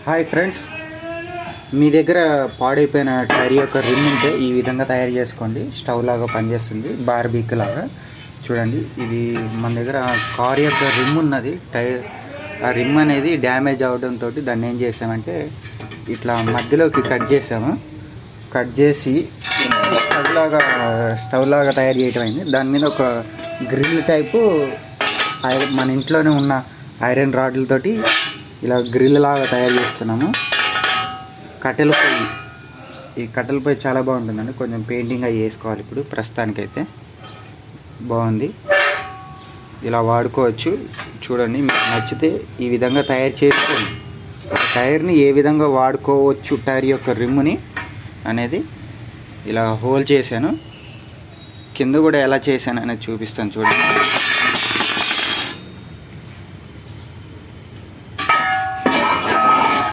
Hi friends, మీ దగ్గర పాడైపోయిన tyre యొక్క రిమ్ ఉంటే ఈ విధంగా తయారు చేసుకోండి. స్టవ్ లాగా పనిచేస్తుంది, బార్బీక్ లాగా. చూడండి, ఇది మన దగ్గర కార్ యొక్క రిమ్ ఉన్నది. ఆ రిమ్ అనేది డ్యామేజ్ అవడంతో దాన్ని ఏం చేసామంటే ఇట్లా మధ్యలోకి కట్ చేసాము. కట్ చేసి స్టవ్ లాగా తయారు చేయటం అయింది. దాని మీద ఒక గ్రిల్ టైపు మన ఇంట్లోనే ఉన్న ఐరన్ రాడ్లతోటి ఇలా గ్రిల్ లాగా తయారు చేస్తున్నాము. కట్టెల పొయ్యి, ఈ కట్టెల పొయ్యి చాలా బాగుంటుందండి. కొంచెం పెయింటింగ్ అవి వేసుకోవాలి. ఇప్పుడు ప్రస్తుతానికైతే బాగుంది, ఇలా వాడుకోవచ్చు. చూడండి, మీకు నచ్చితే ఈ విధంగా తయారు చేసుకోండి. ఒక టైర్ని ఏ విధంగా వాడుకోవచ్చు, టైర్ యొక్క రిమ్ని అనేది ఇలా హోల్ చేశాను. కింద కూడా ఎలా చేశాను అనేది చూపిస్తాను చూడండి.